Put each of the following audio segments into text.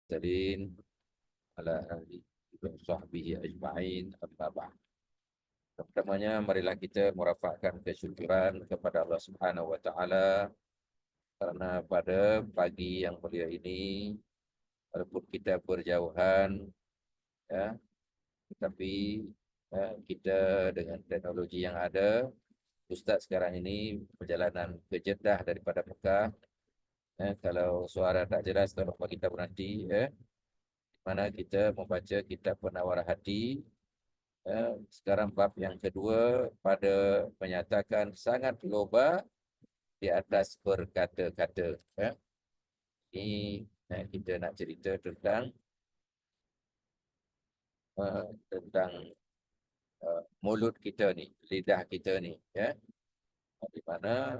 Mursalin ala alihi wa sahbihi ajma'in amma ba'd. Pertamanya marilah kita merafakkan kesyukuran kepada Allah Subhanahu wa taala karena pada pagi yang mulia ini walaupun kita berjauhan ya, tetapi kita dengan teknologi yang ada, Ustaz sekarang ini perjalanan ke Jeddah daripada Mekah. Kalau suara tak jelas tolong bagi tahu nanti di mana kita membaca kitab Penawar Hati. Sekarang bab yang kedua pada menyatakan sangat loba di atas berkata-kata. Ini kita nak cerita tentang tentang mulut kita ni, lidah kita ni, di mana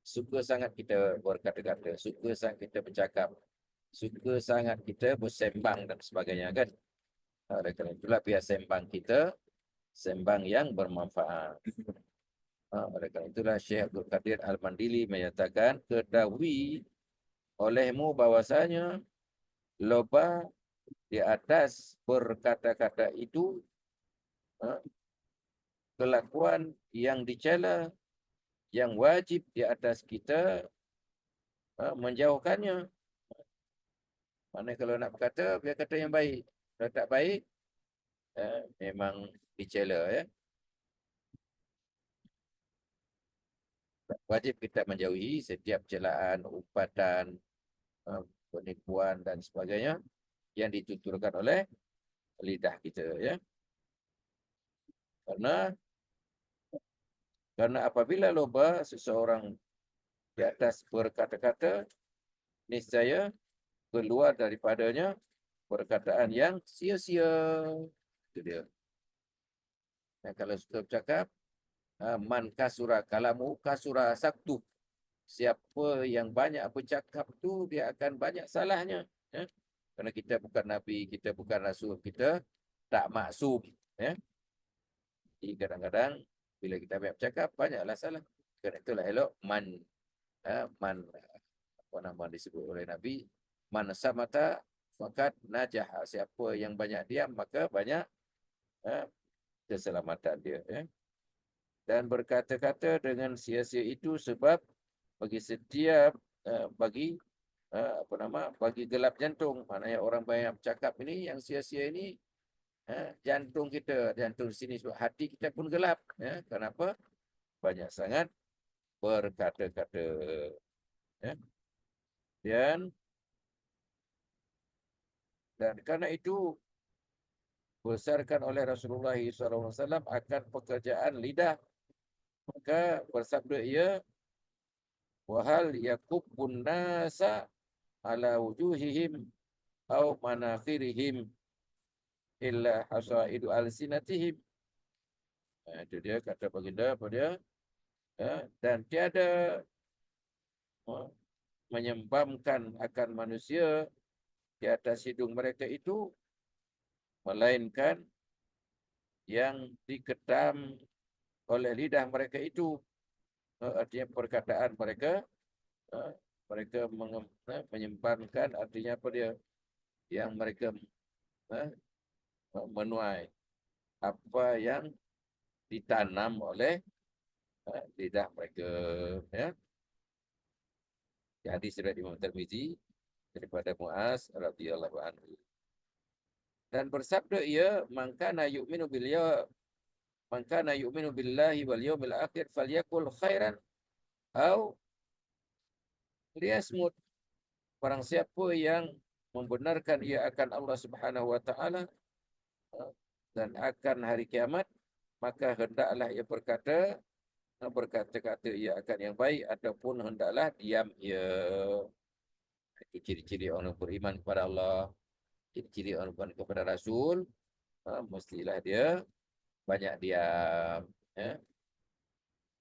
suka sangat kita berkata-kata, suka sangat kita bercakap, suka sangat kita bersembang dan sebagainya kan. Oleh kerana itulah biar sembang kita sembang yang bermanfaat. Oleh kerana itulah Syekh Abdul Qadir Al-Mandili menyatakan, ketahui olehmu bahwasanya loba di atas berkata-kata itu kelakuan yang dicela, yang wajib di atas kita menjauhkannya. Mana kalau nak berkata, biar kata yang baik. Kalau tak baik, memang dicela ya. Wajib kita menjauhi setiap celaan, umpatan, penipuan dan sebagainya yang dituturkan oleh lidah kita ya. Karena apabila loba seseorang di atas berkata-kata, niscaya keluar daripadanya perkataan yang sia-sia. Itu dia. Dan kalau suka bercakap, man kasura kalamu kasura saktu. Siapa yang banyak bercakap tu dia akan banyak salahnya. Ya? Kerana kita bukan Nabi, kita bukan Rasul, kita tak maksum. Ya? Jadi kadang-kadang bila kita banyak bercakap, banyaklah salah. Kerana itulah elok man apa nama disebut oleh Nabi, man samata fakat najah. Siapa yang banyak diam maka banyak keselamatan dia. Ya? Dan berkata-kata dengan sia-sia itu sebab bagi setiap bagi gelap jantung. Maknanya orang banyak bercakap ini yang sia-sia ini jantung kita, jantung sini sebab hati kita pun gelap. Ya. Kenapa? Banyak sangat berkata-kata. Ya. Dan karena itu besarkan oleh Rasulullah SAW akan pekerjaan lidah. Maka bersabda ia, wahal yakubbun nasa ala wujuhihim au manakhirihim illa hasaidu alsinatihim. Itu dia kata baginda pada dia, dan tiada menyembamkan akan manusia di atas hidung mereka itu melainkan yang diketam oleh lidah mereka itu. Artinya perkataan mereka, mereka menyembamkan, artinya apa dia, yang mereka menuai apa yang ditanam oleh lidah mereka. Ya. Hadis riwayat Imam Tirmizi daripada Muaz radhiyallahu anhu. Dan bersabda ia, man kana yu'minu billahi wal yawmil akhir falyakul khairan au liyasmut. Barang siapa yang membenarkan ia akan Allah Subhanahu wa taala dan akan hari kiamat, maka hendaklah ia berkata-kata ia akan yang baik ataupun hendaklah diam ia. Itu ciri-ciri orang beriman kepada Allah, ciri-ciri orang beriman kepada Rasul, mestilah dia banyak diam. Ya.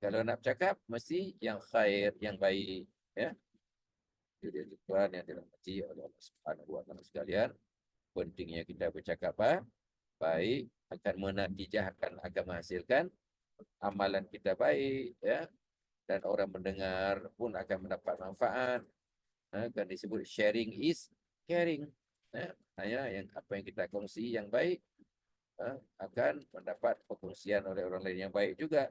Kalau nak bercakap, mesti yang khair, yang baik. Ya. Jadi tuan yang dirahmati oleh Allah Subhanahu wa taala sekalian, pentingnya kita bercakap baik, akan menatijahkan, akan menghasilkan amalan kita baik, ya. Dan orang mendengar pun akan mendapat manfaat. Kan disebut sharing is caring. Hanya yang apa yang kita kongsi yang baik akan mendapat perkongsian oleh orang lain yang baik juga.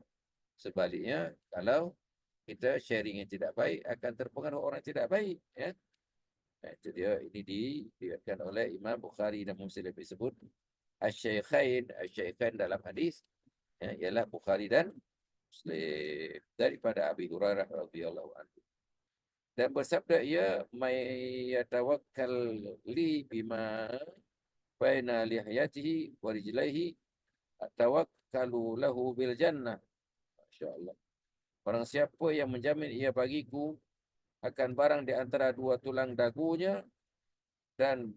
Sebaliknya, kalau kita sharing yang tidak baik akan terpengaruh orang yang tidak baik. Ya. Itu dia, ini diriwayatkan oleh Imam Bukhari dan Muslim disebut Asy-Syaikhain dalam hadis ialah Bukhari dan Muslim daripada Abi Hurairah radhiyallahu anhu. Dan bersabda ia, may yatawakkal li bima baina lihiyatihi wa rijlaihi tawakkalu lahu bil jannah. Masya-Allah. Barang siapa yang menjamin ia bagiku akan barang di antara dua tulang dagunya dan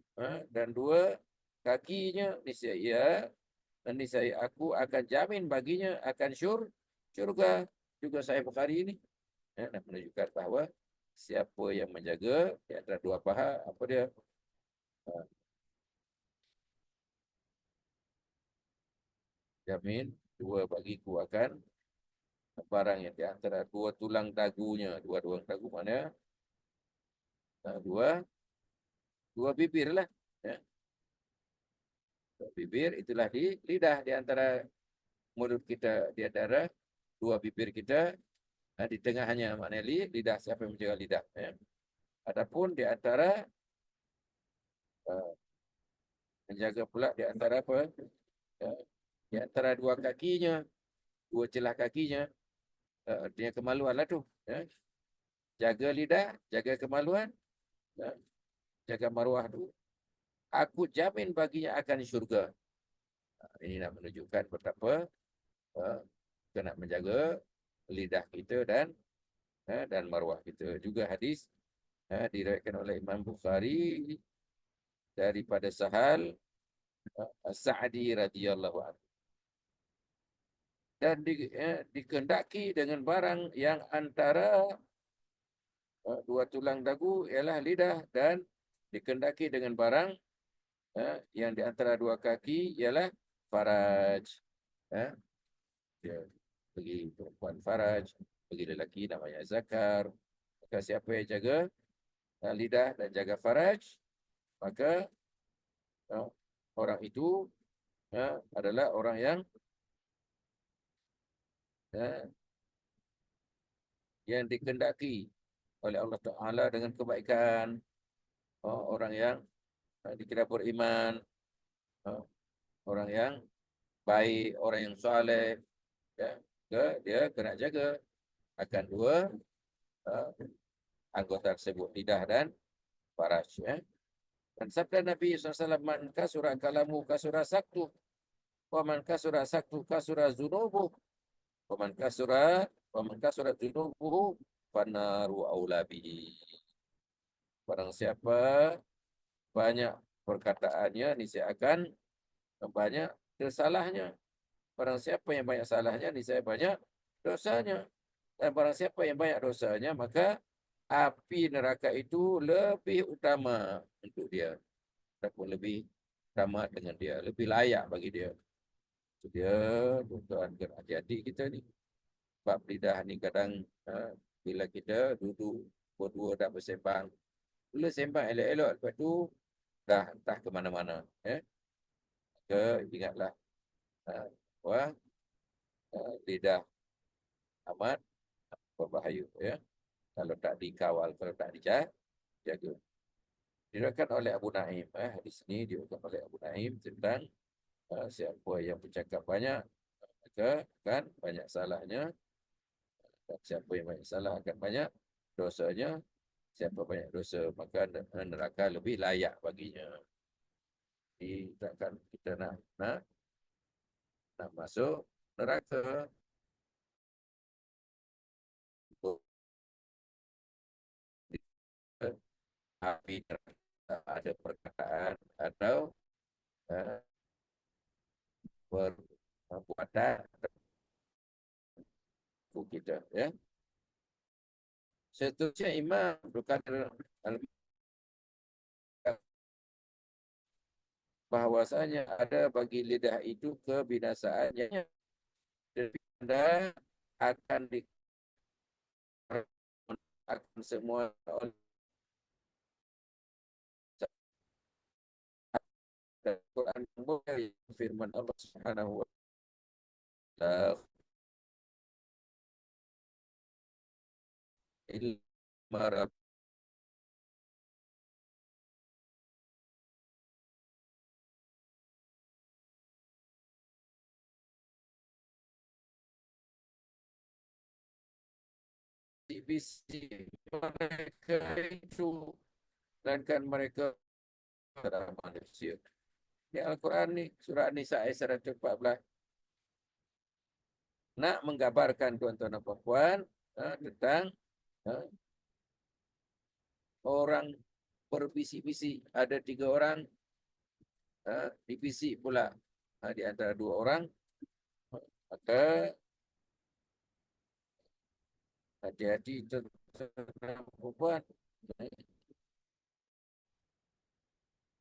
dua kakinya, niscaya aku akan jamin baginya akan syurga. Juga Sahih Bukhari ini nak menunjukkan bahawa siapa yang menjaga di antara dua paha, apa dia, jamin dua bagiku akan barang yang di antara dua tulang dagunya. Dua dagu mana? Dua bibir lah. Ya. Dua bibir itulah di lidah, di antara mulut kita, di antara dua bibir kita, di tengahnya maknanya lidah. Siapa yang menjaga lidah? Ya. Adapun di antara menjaga pula di antara apa? Ya, di antara dua kakinya, dua celah kakinya, artinya kemaluan lah tu. Ya. Jaga lidah, jaga kemaluan, ya, jaga maruah tu. Aku jamin baginya akan syurga. Ini nak menunjukkan betapa kita nak menjaga lidah kita dan maruah kita. Juga hadis diriwayatkan oleh Imam Bukhari daripada Sahal As-Sa'di radhiyallahu anhu. Dan dikehendaki dengan barang yang antara dua tulang dagu ialah lidah, dan dikehendaki dengan barang yang di antara dua kaki ialah faraj. Dia bagi perempuan faraj, bagi lelaki namanya zakar. Maka siapa yang jaga lidah dan jaga faraj, maka orang itu adalah orang yang dikehendaki oleh Allah Ta'ala dengan kebaikan. Orang yang dikira beriman, orang yang baik, orang yang soleh, ya, dia kena jaga akan dua anggota tersebut, lidah dan faraj. Ya. Dan sabda Nabi SAW, man kasura kalamu kasura saktu, wa man kasura saktu kasura zunubu, wa man kasura zunubuhu fanaru aulabi. Barang siapa banyak perkataannya, niscaya akan banyak dosalahnya. Barang siapa yang banyak salahnya, niscaya banyak dosanya. Dan barang siapa yang banyak dosanya, maka api neraka itu lebih utama untuk dia, ataupun lebih utama dengan dia, lebih layak bagi dia. Itu dia, tuan-tuan, hati-hati kita ni. Sebab lidah ni kadang bila kita duduk berdua dah bersembang, mula sembang elok-elok, lepas tu dah entah ke mana-mana. Ingatlah bahawa lidah amat berbahaya. Kalau tak dikawal, kalau tak dijaga. Diriwayatkan oleh Abu Naim. Di sini diriwayatkan oleh Abu Naim tentang siapa yang bercakap banyak, maka akan banyak salahnya. Dan siapa yang banyak salah akan banyak dosanya. Siapa banyak dosa, maka neraka lebih layak baginya. Jadi takkan kita nak masuk neraka. Api ada perkataan atau perbuatan kita. Seterusnya Imam berkata bahwasanya ada bagi lidah itu kebinasaannya, dan akan akan semua Dan Quran mulia firman Allah Subhanahu wa taala ilma visi mereka itu, sedangkan mereka adalah manusia. Di Al-Quran ni, surah An-Nisa ayat 114, nak menggambarkan tuan-tuan dan puan tentang orang berbisik-bisik. Ada 3 orang dibisik pula di antara 2 orang. Maka hati-hati tuan-tuan dan puan.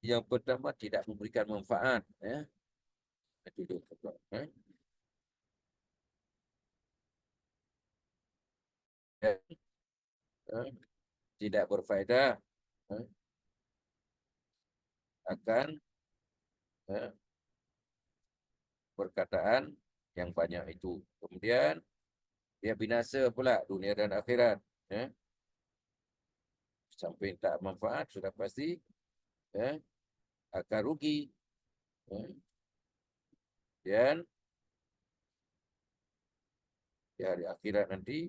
Yang pertama, tidak memberikan manfaat. Itu dia. Tidak berfaedah akan perkataan yang banyak itu. Kemudian dia binasa pula dunia dan akhirat. Sampai tak manfaat, sudah pasti akan rugi. Dan di hari akhirat nanti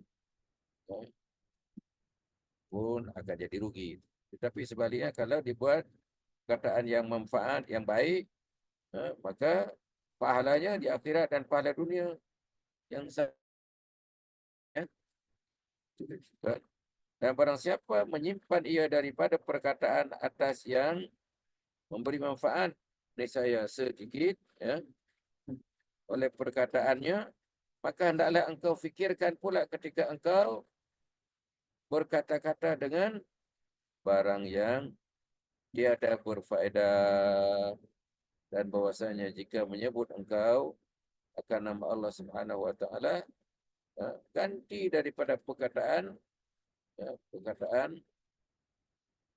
pun akan jadi rugi. Tetapi sebaliknya, kalau dibuat perkataan yang manfaat, yang baik, maka pahalanya di akhirat dan pahala dunia yang sama. Dan barang siapa menyimpan ia daripada perkataan atas yang memberi manfaat, nescaya sedikit oleh perkataannya, maka hendaklah engkau fikirkan pula ketika engkau berkata-kata dengan barang yang tiada berfaedah, dan bahwasanya jika menyebut engkau akan nama Allah Subhanahu wa taala, ganti daripada perkataan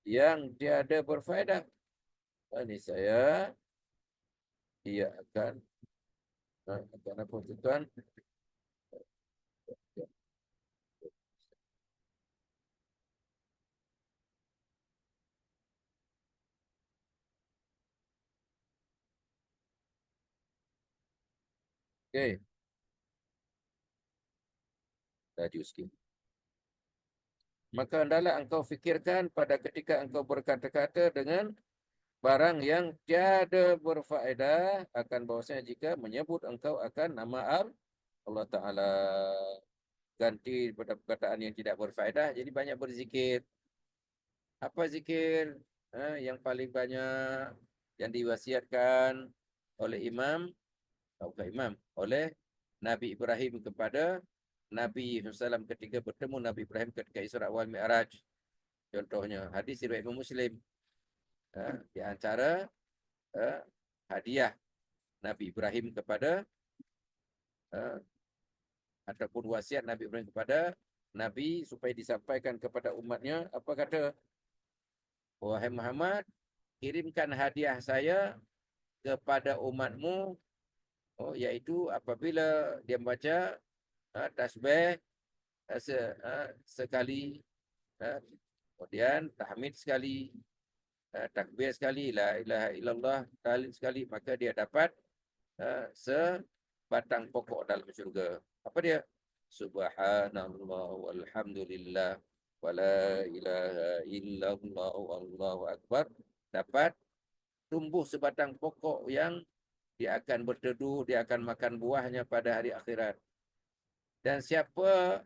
yang tiada berfaedah, ini saya ia akan apa tuan? Okey. Laju sikit. Maka hendaklah engkau fikirkan pada ketika engkau berkata-kata dengan barang yang tiada berfaedah, akan bahwasanya jika menyebut engkau akan nama Allah Ta'ala, ganti pada perkataan yang tidak berfaedah, jadi banyak berzikir. Apa zikir yang paling banyak yang diwasiatkan oleh oleh Nabi Ibrahim kepada Nabi SAW ketika bertemu Nabi Ibrahim ketika Isra wal Mi'raj? Contohnya hadis riwayat Muslim, di antara hadiah Nabi Ibrahim kepada ataupun wasiat Nabi Ibrahim kepada Nabi supaya disampaikan kepada umatnya, apa kata? Wahai Muhammad, kirimkan hadiah saya kepada umatmu, iaitu apabila dia membaca tasbih sekali, kemudian tahmid sekali, takbir sekali, la ilaha illallah, tahlil sekali, maka dia dapat sebatang pokok dalam syurga. Apa dia? Subhanallah walhamdulillah wala ilaha illallah wallahu akbar. Dapat tumbuh sebatang pokok yang dia akan berteduh, dia akan makan buahnya pada hari akhirat. Dan siapa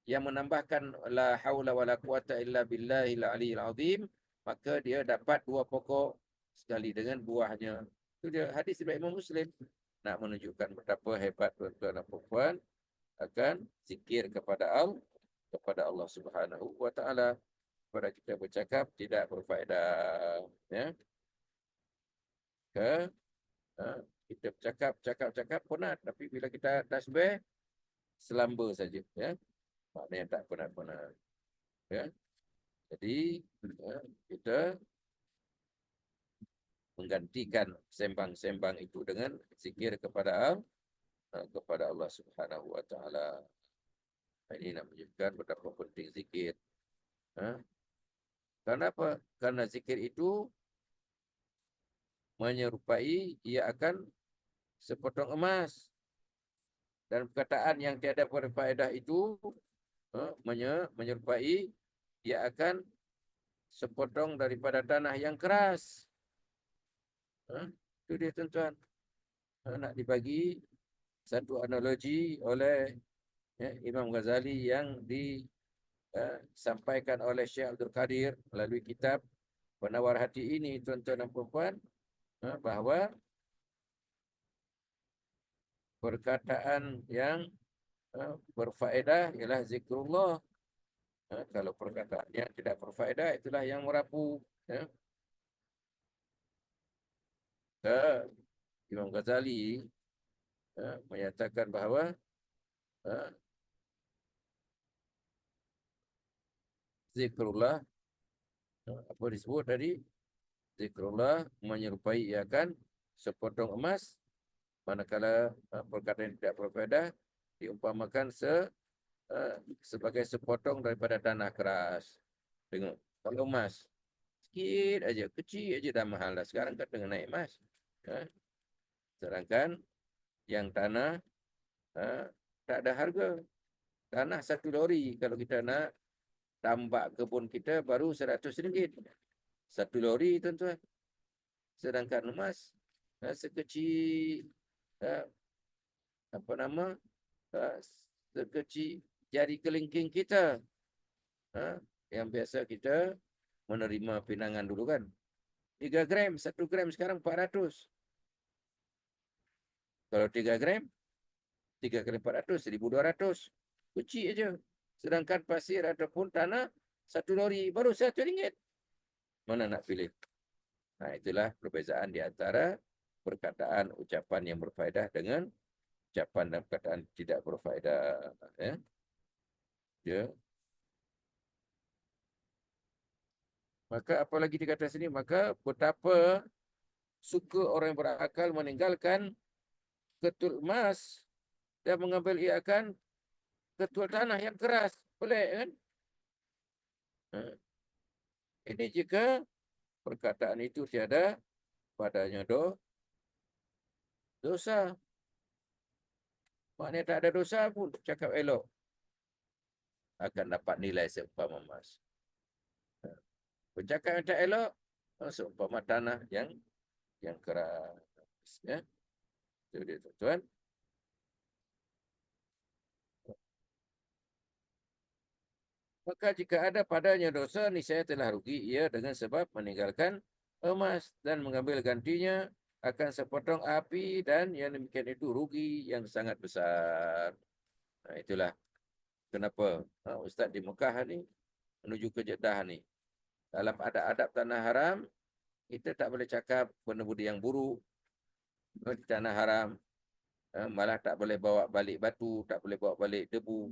yang menambahkan la haula wala quwata illa billahil aliyil azim, maka dia dapat 2 pokok sekali dengan buahnya. Itu dia hadis riwayat Imam Muslim. Nak menunjukkan betapa hebat tuan-tuan dan puan akan zikir kepada Allah Subhanahu wa taala. Pada kita bercakap tidak berfaedah, kita cakap penat, tapi bila kita tasbih selamba saja, maknanya tak penat-penat. Jadi kita menggantikan sembang-sembang itu dengan zikir kepada Allah Subhanahu wa taala. Ini nak menunjukkan betapa penting zikir. Ha? Kenapa? Karena zikir itu menyerupai ia akan sepotong emas, dan perkataan yang tiada berfaedah itu menyerupai ia akan sepotong daripada tanah yang keras. Itu dia tuan-tuan. Nak dibagi satu analogi oleh Imam Ghazali yang disampaikan oleh Syekh Abdul Qadir melalui kitab Penawar Hati ini, tuan-tuan dan puan-puan, bahawa perkataan yang berfaedah ialah zikrullah. Kalau perkataan yang tidak berfaedah, itulah yang merapu. Imam Ghazali menyatakan bahawa zikrullah, apa disebut tadi? Zikrullah menyerupai ia akan sepotong emas, manakala perkataan yang tidak berfaedah diumpamakan sebagai sepotong daripada tanah keras. Tengok, kalau emas sikit aja, kecil aja dah mahal dah. Sekarang kan tengah naik emas. Sedangkan yang tanah tak ada harga. Tanah 1 lori, kalau kita nak tambak kebun kita baru RM100. 1 lori, tuan-tuan. Sedangkan emas sekecil sekecil jari kelingking kita, yang biasa kita menerima pinangan dulu kan. 3 gram, 1 gram sekarang 400. Kalau 3 gram, 3 kali 400, 1.200. Kecil aja. Sedangkan pasir ataupun tanah 1 lori baru RM1. Mana nak pilih? Nah, itulah perbezaan di antara perkataan ucapan yang berfaedah dengan ucapan dan perkataan tidak berfaedah. Ya. Maka apalagi dikata sini, maka betapa suka orang yang berakal meninggalkan ketul emas dan mengambil ia akan ketul tanah yang keras. Boleh kan? Ini jika perkataan itu tiada padanya dosa. Maknanya tak ada dosa pun cakap elok akan dapat nilai seumpama emas. Bercakap yang tak elok seumpama tanah yang keras. Ya. Itu dia, tuan-tuan. Maka jika ada padanya dosa, niscaya telah rugi ia dengan sebab meninggalkan emas dan mengambil gantinya akan sepotong api, dan yang demikian itu rugi yang sangat besar. Nah, itulah kenapa Ustaz di Mekah ni menuju ke Jeddah ni, dalam adab-adab tanah haram, kita tak boleh cakap benda budi yang buruk di tanah haram. Malah tak boleh bawa balik batu, tak boleh bawa balik debu,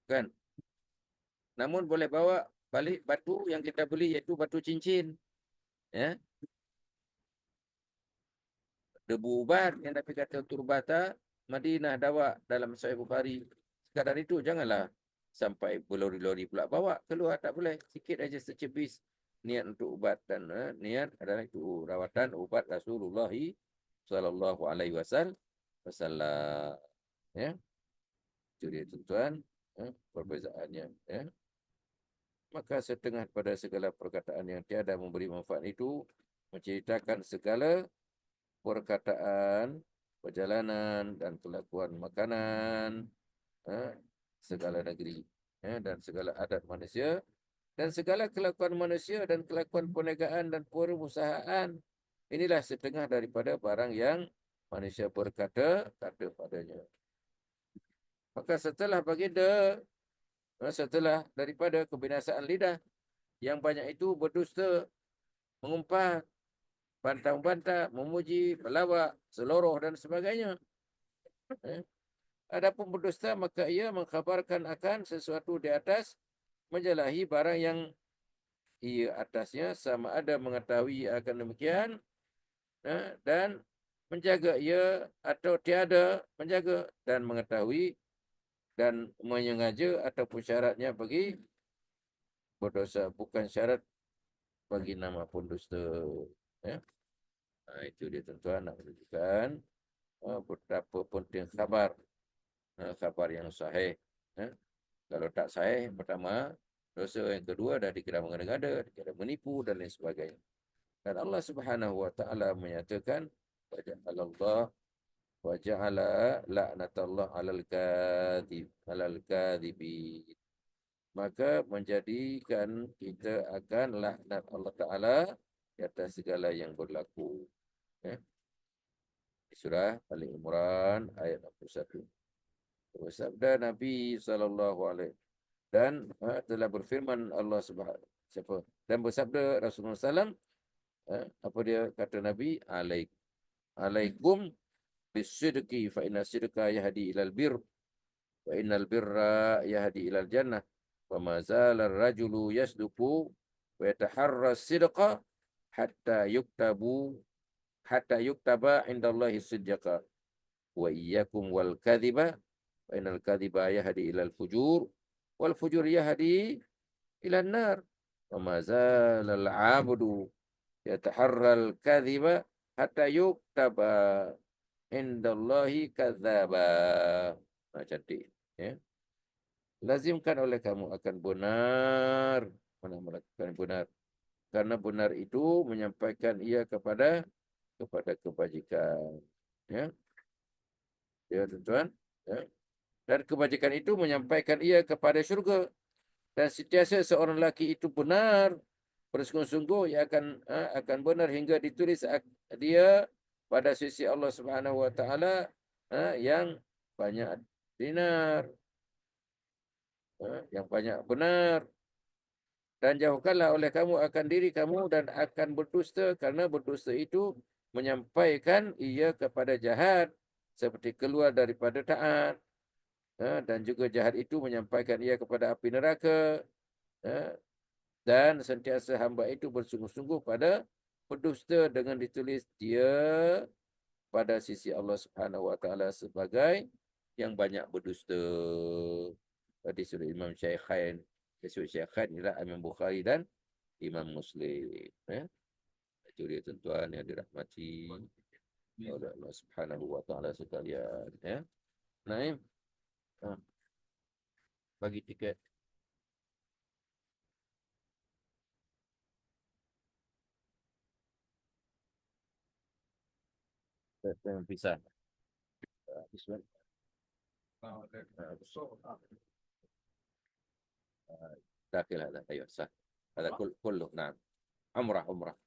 kan? Namun boleh bawa balik batu yang kita beli, iaitu batu cincin. Ya. Debu ubat yang Nabi kata turbata Madinah dawa dalam Sahih Bukhari. Sekadar itu janganlah sampai berlori-lori pula bawa keluar, tak boleh. Sikit aja secebis niat untuk ubat, dan niat adalah itu rawatan ubat Rasulullah sallallahu alaihi wasallam. Ya. Itu dia, tuan-tuan, perbezaannya. Ya. Maka setengah pada segala perkataan yang tiada memberi manfaat itu menceritakan segala perkataan, perjalanan dan kelakuan makanan, segala negeri, dan segala adat manusia, dan segala kelakuan manusia dan kelakuan perniagaan dan perusahaan. Inilah setengah daripada barang yang manusia berkata-kata padanya. Maka setelah daripada kebinasaan lidah yang banyak itu berdusta, mengumpat, bantah-bantah, memuji, melawak, seloroh dan sebagainya. Adapun berdusta, maka ia mengkhabarkan akan sesuatu di atas, menjelahi barang yang ia atasnya, sama ada mengetahui akan demikian dan menjaga ia atau tiada menjaga dan mengetahui dan menyengaja ataupun syaratnya bagi berdosa, bukan syarat bagi nama pun dusta. Ya. Itu dia tuan-tuan nak menunjukkan betapa penting khabar, khabar yang sahih. Ya. Kalau tak sahih, pertama dosa, yang kedua dah dikira mengada-ngada, dikira menipu dan lain sebagainya. Dan Allah Subhanahu wa taala menyatakan waja'alallah waja'ala la'natallah 'alal kadhibin. Maka menjadikan kita akan laknat Allah Taala di atas segala yang berlaku. Ya. Surah Al-Imran ayat 61. Bersabda Nabi SAW dan telah berfirman Allah Subhanahu siapa dan bersabda Rasulullah SAW, apa dia kata Nabi, alaikum bisidqi fa inna sidqa yahdi ilal bir wa innal birra yahdi ilal jannah wa ma zala ar-rajulu yasduqu wa yataharra sidqa hatta yuktabu hatta yuktaba indallahi sidqa wa iyyakum wal kadhiba wa innal kadhiba yahdi ilal fujur wal fujur yahdi ilan nar wa ma zala al-'abdu yataharra al-kadhiba hatta yuktaba indallahi kadzaba. Cantik. Ya. Lazimkan oleh kamu akan benar, melakukan benar. Karena benar itu menyampaikan ia kepada kebajikan. Ya, ya tuan-tuan. Ya. Dan kebajikan itu menyampaikan ia kepada syurga. Dan sentiasa seorang lelaki itu benar, bersungguh-sungguh ia akan benar hingga ditulis dia pada sisi Allah Subhanahu wa taala yang banyak dinar, yang banyak benar. Dan jauhkanlah oleh kamu akan diri kamu dan akan berdusta, karena berdusta itu menyampaikan ia kepada jahat seperti keluar daripada taat, dan juga jahat itu menyampaikan ia kepada api neraka, dan sentiasa hamba itu bersungguh-sungguh pada berdusta dengan ditulis dia pada sisi Allah Subhanahu wa taala sebagai yang banyak berdusta. Tadi sudah Imam Syaikhain, disebut Syaikhain ialah Imam Bukhari dan Imam Muslim. Ya. Itu dia tuan-tuan yang dirahmati oleh Allah Subhanahu wa taala sekalian. Ya. Naim, bagi tiket. Jangan pisah. Bismillah. داخل هذا ايوه صح هذا كله نعم عمره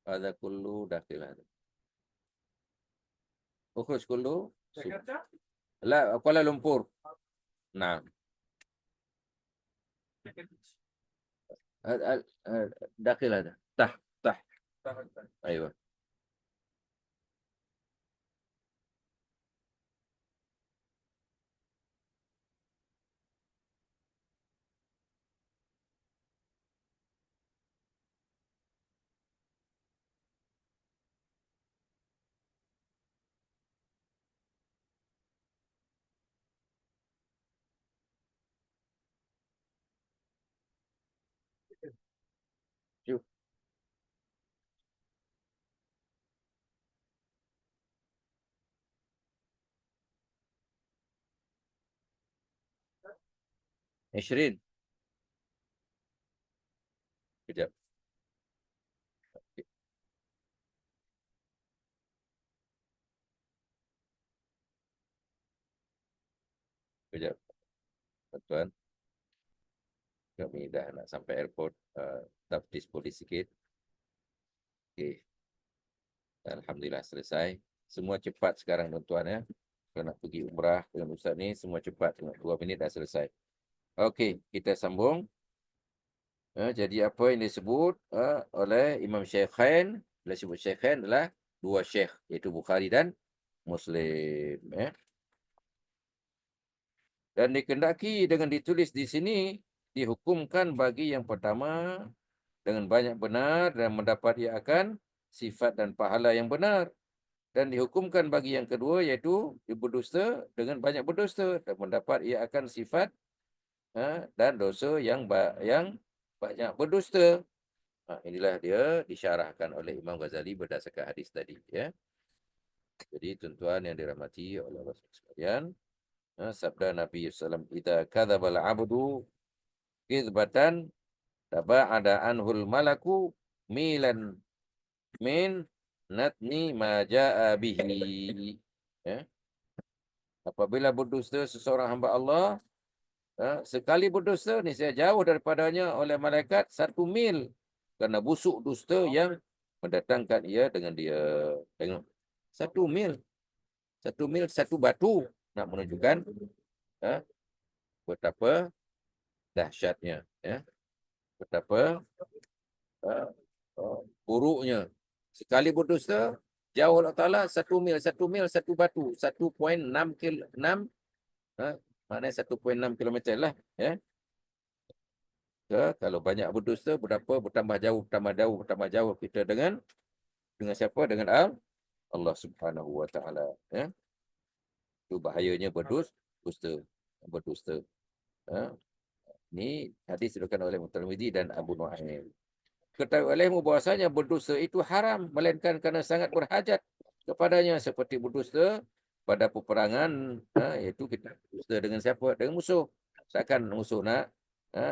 هذا كله داخل هذا اخرج كله لا كوالالمبور نعم داخل هذا تحت ايوه شوف 20 kejap kejap tuan kami dah nak sampai airport, tapi polis sikit. Okey, alhamdulillah selesai. Semua cepat sekarang tuan-tuan ya. Kalau nak pergi umrah dengan ustaz ni semua cepat, 2 minit dah selesai. Okey, kita sambung. Jadi apa yang disebut oleh Imam Syaikhain, bila sebut Syaikhain adalah dua syekh, iaitu Bukhari dan Muslim. Dan dikendaki dengan ditulis di sini, dihukumkan bagi yang pertama dengan banyak benar dan mendapat ia akan sifat dan pahala yang benar. Dan dihukumkan bagi yang kedua, iaitu berdusta dengan banyak berdusta dan mendapat ia akan sifat dan dosa yang banyak berdusta. Inilah dia disyarahkan oleh Imam Ghazali berdasarkan hadis tadi. Ya. Jadi tuan-tuan yang dirahmati oleh Allah sekalian, sabda Nabi SAW, "Idza kadzdzabal 'abdu kizbatan taba'ada anhul malaku milan min natni ma ja'a bihi." Ya. Apabila berdusta seseorang hamba Allah, sekali berdusta ni saya jauh daripadanya oleh malaikat 1 mil kerana busuk dusta yang mendatangkan ia dengan dia. Tengok, 1 mil, 1 mil, satu batu, nak menunjukkan betapa dahsyatnya, ya, betapa buruknya. Sekali berdusta, jauh Allah Ta'ala 1 mil, 1 mil, satu batu, 1.6 kilo, 6, maknanya 1.6 kilometer lah. Ya. Kalau banyak berdusta, bertambah jauh kita dengan siapa? Dengan Allah Subhanahu Wa Ta'ala. Ya. Itu bahayanya berdusta. Ini hadis diriwayatkan oleh Tirmizi dan Abu Nuaim. Ketahui olehmu bahwasanya berdusta itu haram, melainkan kerana sangat berhajat kepadanya, seperti berdusta pada peperangan, iaitu kita berdusta dengan siapa? Dengan musuh. Takkan musuh nak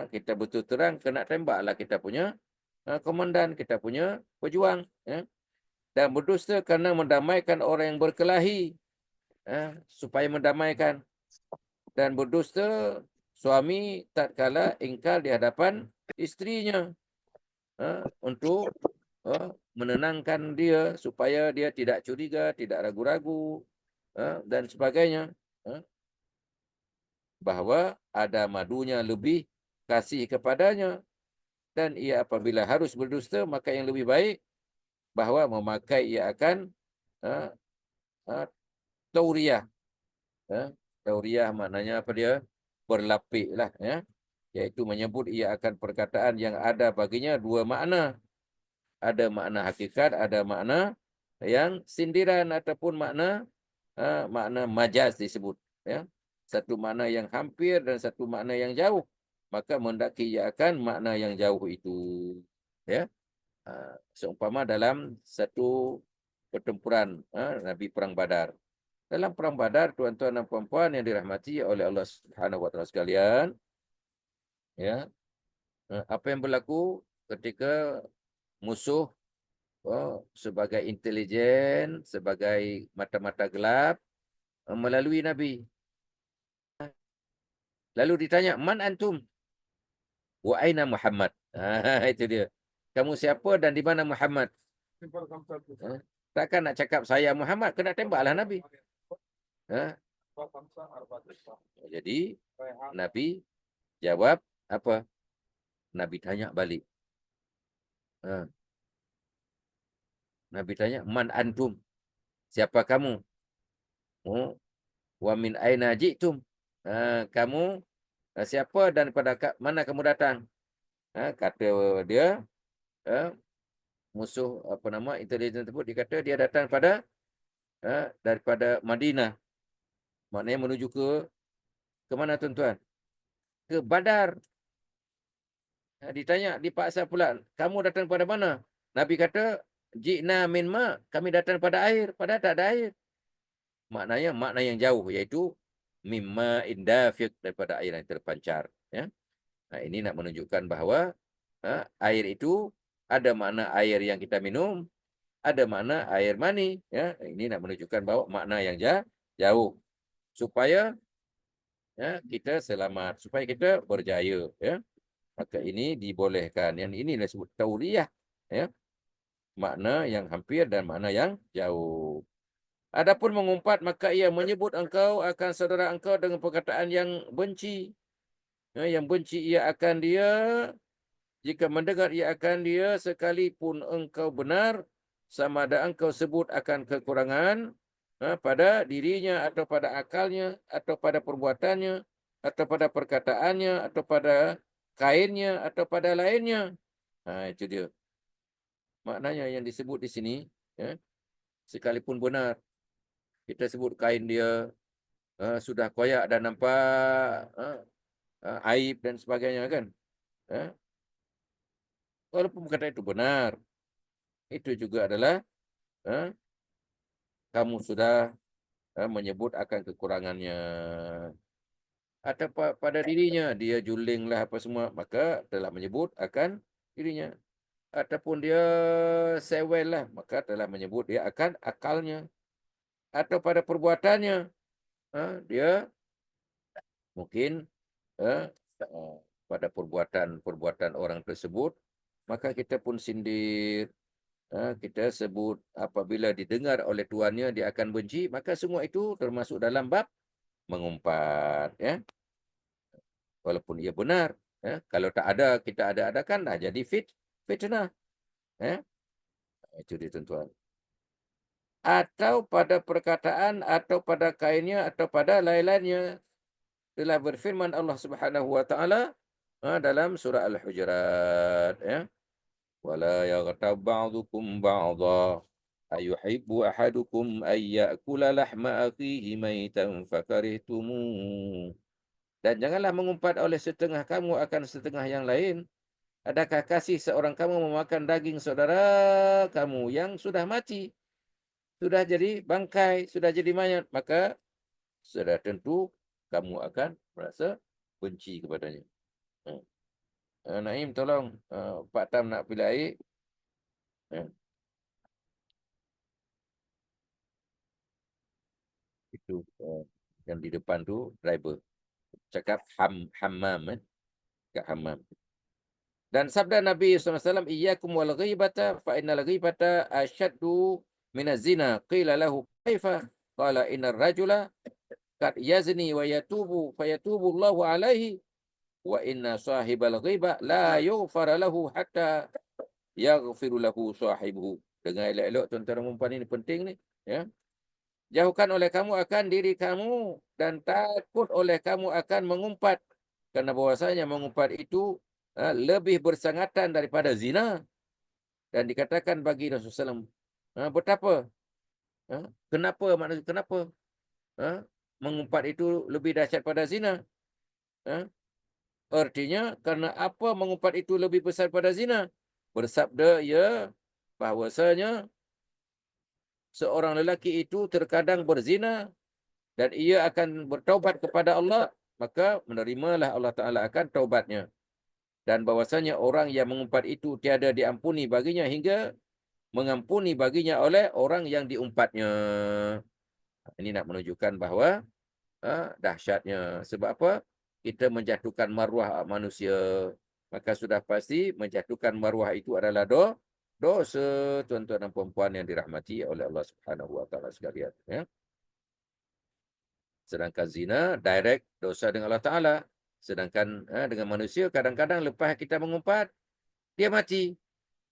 kita betul terang kena tembaklah kita punya komandan, kita punya pejuang. Ya. Dan berdusta kerana mendamaikan orang yang berkelahi, supaya mendamaikan. Dan berdusta suami tatkala ingkar di hadapan isterinya, untuk menenangkan dia supaya dia tidak curiga, tidak ragu-ragu, dan sebagainya, bahawa ada madunya lebih kasih kepadanya. Dan ia apabila harus berdusta, maka yang lebih baik bahawa memakai ia akan tauriyah. Tauriyah maknanya apa dia? Berlapik lah. Ya. Iaitu menyebut ia akan perkataan yang ada baginya 2 makna. Ada makna hakikat, ada makna yang sindiran, ataupun makna majaz disebut. Ya. Satu makna yang hampir dan satu makna yang jauh. Maka mendaki ia akan makna yang jauh itu. Ya. Seumpama dalam satu pertempuran, Nabi Perang Badar. Dalam Perang Badar, tuan-tuan dan puan-puan yang dirahmati oleh Allah Subhanahu Wa Taala sekalian, ya, apa yang berlaku ketika musuh sebagai intelijen, sebagai mata-mata gelap, melalui Nabi. Lalu ditanya, "Man antum? Wa aina Muhammad?" Itu dia. Kamu siapa dan di mana Muhammad? Takkan nak cakap saya Muhammad, kena tembaklah Nabi. Jadi Nabi jawab apa? Nabi tanya balik. Nabi tanya, "Man antum? Siapa kamu? Wa min aina ji'tum?" Kamu siapa dan pada mana kamu datang? Kata dia, musuh intelijen tersebut, dia kata dia datang daripada Madinah. Maknanya menuju ke mana tuan-tuan? Ke Badar. Ditanya, dipaksa pula, "Kamu datang pada mana?" Nabi kata, "Ji'na min ma," kami datang pada air, padahal tak ada air. Maknanya makna yang jauh, iaitu mimma indafiq, daripada air yang terpancar. Ya. Ini nak menunjukkan bahawa air itu ada makna air yang kita minum, ada makna air mani. Ya. Ini nak menunjukkan bahawa makna yang jauh, supaya kita selamat, supaya kita berjaya. Ya. Maka ini dibolehkan. Yang ini disebut tauriyah. Ya. Makna yang hampir dan makna yang jauh. Adapun mengumpat, maka ia menyebut engkau akan saudara engkau dengan perkataan yang benci. Yang benci ia akan dia, jika mendengar ia akan dia, sekalipun engkau benar, sama ada engkau sebut akan kekurangan pada dirinya, atau pada akalnya, atau pada perbuatannya, atau pada perkataannya, atau pada kainnya, atau pada lainnya. Itu dia. maknanya yang disebut di sini, ya, sekalipun benar kita sebut kain dia sudah koyak dan nampak aib dan sebagainya kan. Eh, Walaupun kata itu benar, itu juga adalah eh, kamu sudah menyebut akan kekurangannya. Atau pada dirinya, dia juling lah apa semua, maka telah menyebut akan dirinya. Ataupun dia sewel lah, maka telah menyebut dia akan akalnya. Atau pada perbuatannya, dia mungkin eh, eh, pada perbuatan-perbuatan orang tersebut, maka kita pun sindir. Kita sebut apabila didengar oleh tuannya dia akan benci, maka semua itu termasuk dalam bab mengumpat, ya. Walaupun ia benar, ya. Kalau tak ada kita ada-adakan dah jadi fitnah, ya. Itu dia tuan-tuan. Atau pada perkataan atau pada kainnya atau pada lain-lainnya. Telah berfirman Allah Subhanahu wa taala dalam surah Al-Hujurat, ya. Wala yaghtab ba'dukum ba'dha ayuhibbu ahadukum ay ya'kula lahma akhihi maitan fakarihtumuh. Dan janganlah mengumpat oleh setengah kamu akan setengah yang lain. Adakah kasih seorang kamu memakan daging saudara kamu yang sudah mati, sudah jadi bangkai, sudah jadi mayat, maka sudah tentu kamu akan merasa benci kepadanya. Hmm. Naim, tolong Pak Tam nak pilih air. Ya, itu yang di depan tu driver. Cakap hammam, kat hammam. Dan sabda Nabi SAW, Iyyakum wal ghibata fa innal ghibata asyaddu minaz zina. Qila lahu kaifa? Qala innar rajula qad yazni wa yatubu fayatubu Allahu alaihi wa inna sahibal ghiba la yughfar lahu hatta yaghfiru lahu sahibuhu. Dengar elok-elok tuan-tuan dan puan ini penting ni, ya. Jauhkan oleh kamu akan diri kamu dan takut oleh kamu akan mengumpat. Karena bahwasanya mengumpat itu lebih bersangatan daripada zina. Dan dikatakan bagi Rasulullah SAW, betapa? Kenapa? Maksudnya kenapa? Mengumpat itu lebih dahsyat pada zina. Artinya, karena apa mengumpat itu lebih besar pada zina? Bersabda ya, bahwasanya seorang lelaki itu terkadang berzina dan ia akan bertaubat kepada Allah, maka menerimalah Allah Ta'ala akan taubatnya. Dan bahwasanya orang yang mengumpat itu tiada diampuni baginya hingga mengampuni baginya oleh orang yang diumpatnya. Ini nak menunjukkan bahawa dahsyatnya. Sebab apa? Kita menjatuhkan maruah manusia. Maka sudah pasti menjatuhkan maruah itu adalah dosa, tuan-tuan dan puan-puan yang dirahmati oleh Allah Subhanahu wa taala sekalian, ya. Sedangkan zina direct dosa dengan Allah Taala. Sedangkan dengan manusia kadang-kadang lepas kita mengumpat, dia mati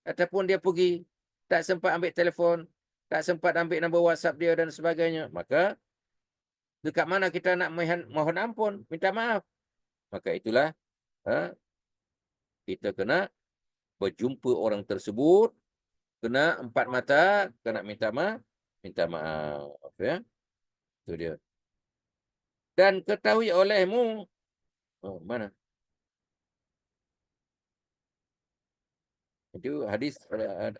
ataupun dia pergi, tak sempat ambil telefon, tak sempat ambil nombor WhatsApp dia dan sebagainya. Maka dekat mana kita nak mohon ampun, minta maaf. Maka itulah kita kena berjumpa orang tersebut, kena empat mata, kena minta maaf, ya. Itu dia. Dan ketahui olehmu, mana? Itu hadis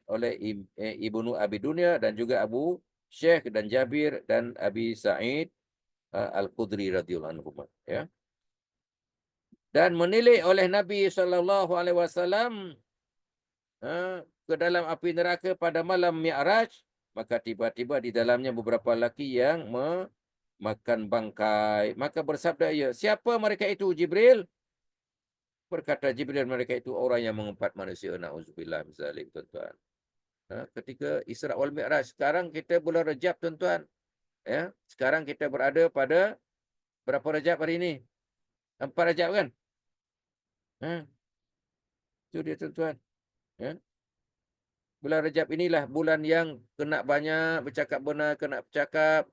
oleh Ibnu Abi Dunya dan juga Abu Syekh dan Jabir dan Abi Sa'id Al-Khudri radhiyallahu anhu, ya. Dan menilai oleh Nabi SAW ke dalam api neraka pada malam Mi'raj, maka tiba-tiba di dalamnya beberapa lelaki yang memakan bangkai. Maka bersabda ia, siapa mereka itu, Jibril? Berkata Jibril, mereka itu orang yang mengumpat manusia. Na'udzubillah min zalik, tuan-tuan. Ketika Isra wal Mi'raj, sekarang kita bulan Rejab, tuan-tuan. Ya, sekarang kita berada pada berapa Rejab hari ini? 4 Rejab kan? Itu dia, tuan-tuan. Ya. Bulan Rejab inilah bulan yang kena banyak bercakap benar, kena bercakap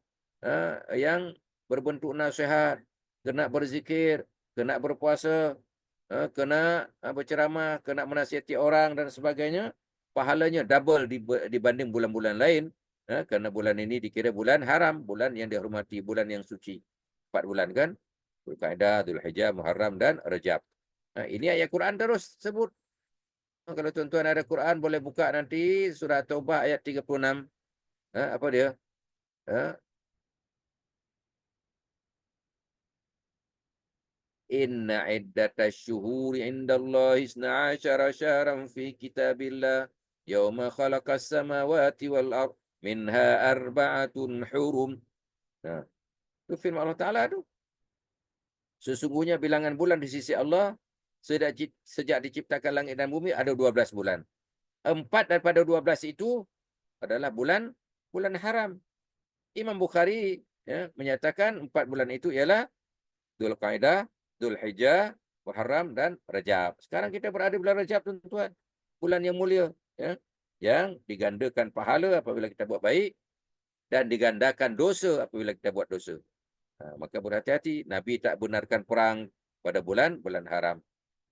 yang berbentuk nasihat, kena berzikir, kena berpuasa, kena berceramah, kena menasihati orang dan sebagainya. pahalanya double dibanding bulan-bulan lain. Kerana bulan ini dikira bulan haram, bulan yang dihormati, bulan yang suci. 4 bulan kan? Zulkaidah, Zulhijjah, Muharram dan Rajab. Ini ayat Quran terus sebut. Kalau tuan-tuan ada Quran boleh buka nanti surah Taubah ayat 36. Apa dia? Inna iddatash syuhuri indallahi isna asyara syahran fi kitabillah yawma khalaqas samawati wal ard minha arba'atun hurum. Nah, itu firman Allah Ta'ala tu. Sesungguhnya bilangan bulan di sisi Allah sejak diciptakan langit dan bumi ada 12 bulan. 4 daripada 12 itu adalah bulan haram. Imam Bukhari menyatakan 4 bulan itu ialah Dzulqa'dah, Dzulhijjah, Muharram dan Rajab. Sekarang kita berada di bulan Rajab, tuan-tuan. Bulan yang mulia, yang digandakan pahala apabila kita buat baik dan digandakan dosa apabila kita buat dosa. Maka berhati-hati, Nabi tak benarkan perang pada bulan haram.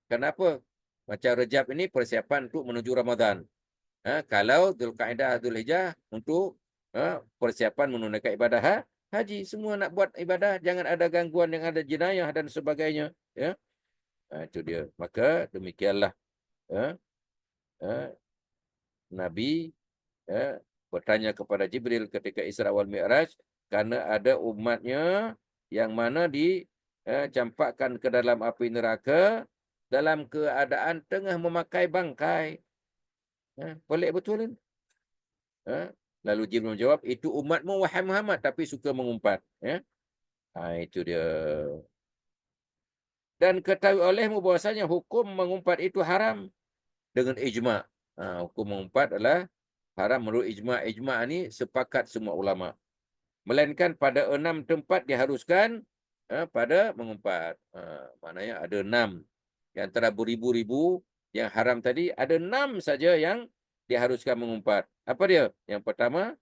Kenapa? Macam Rajab ini persiapan untuk menuju Ramadan. Kalau Dzulqa'dah, Dzulhijjah untuk persiapan menunaikan ibadah haji. Semua nak buat ibadah, jangan ada gangguan yang ada jenayah dan sebagainya. Itu dia. Maka demikianlah Nabi bertanya kepada Jibril ketika Isra wal Mi'raj, kerana ada umatnya yang mana dicampakkan ke dalam api neraka dalam keadaan tengah memakai bangkai. Pelik betul kan? Lalu Jibril menjawab, itu umatmu wahai Muhammad tapi suka mengumpat. Itu dia. Dan ketahui olehmu bahwasanya hukum mengumpat itu haram dengan ijma'. Hukum mengumpat adalah haram menurut ijma'. Ijma' ni sepakat semua ulama'. Melainkan pada 6 tempat diharuskan pada mengumpat. Maknanya ada 6. Di antara beribu-ribu yang haram tadi, ada 6 saja yang diharuskan mengumpat. Apa dia? Yang pertama,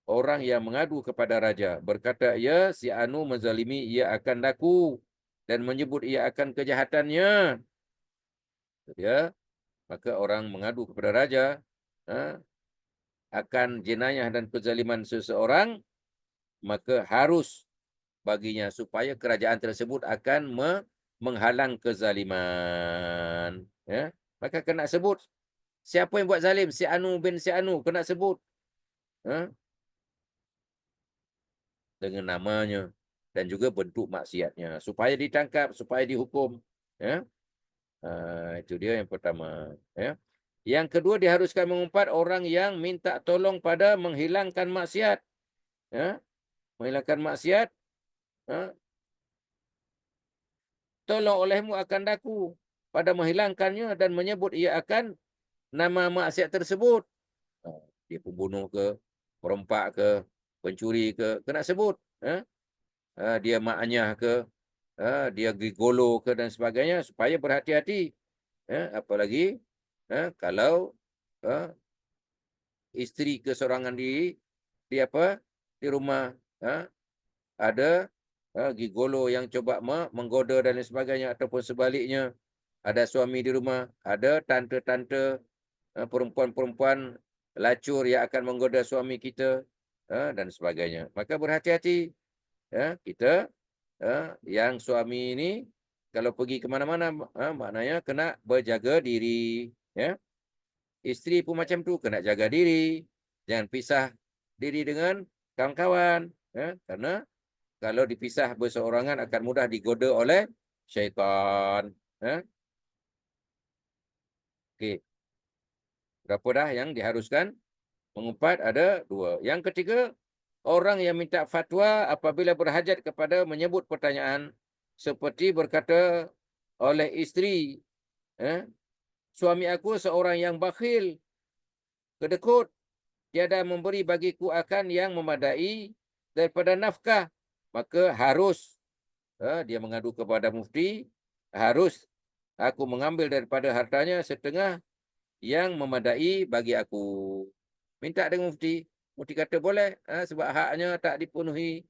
orang yang mengadu kepada raja. Berkata, ya si Anu menzalimi, ia akan laku. Dan menyebut ia akan kejahatannya. Dia, maka orang mengadu kepada raja akan jenayah dan kezaliman seseorang, maka harus baginya supaya kerajaan tersebut akan menghalang kezaliman. Maka kena sebut siapa yang buat zalim, si Anu bin si Anu, kena sebut dengan namanya dan juga bentuk maksiatnya supaya ditangkap, supaya dihukum. Itu dia yang pertama. Yang kedua, diharuskan mengumpat orang yang minta tolong pada menghilangkan maksiat. Menghilangkan maksiat, tolong olehmu akan daku pada menghilangkannya dan menyebut ia akan nama maksiat tersebut. Dia pembunuh ke, perompak ke, pencuri ke, kena sebut. Dia maknyah ke, dia gigolo ke dan sebagainya, supaya berhati-hati. Apalagi kalau isteri kesorangan di rumah ada gigolo yang coba menggoda dan sebagainya, ataupun sebaliknya ada suami di rumah, ada tante-tante perempuan-perempuan lacur yang akan menggoda suami kita dan sebagainya. Maka berhati-hati. Kita yang suami ini kalau pergi ke mana-mana maknanya kena berjaga diri. Isteri pun macam tu, kena jaga diri. Jangan pisah diri dengan kawan-kawan. Karena kalau dipisah berseorangan akan mudah digoda oleh syaitan. Okey. Berapa dah yang diharuskan mengumpat? Ada 2. Yang ketiga, orang yang minta fatwa apabila berhajat kepada menyebut pertanyaan seperti berkata oleh isteri, suami aku seorang yang bakhil, kedekut, tiada memberi bagiku akan yang memadai daripada nafkah. Maka harus dia mengadu kepada mufti, harus aku mengambil daripada hartanya setengah yang memadai bagi aku. Minta dengan mufti. Mufti kata boleh sebab haknya tak dipenuhi.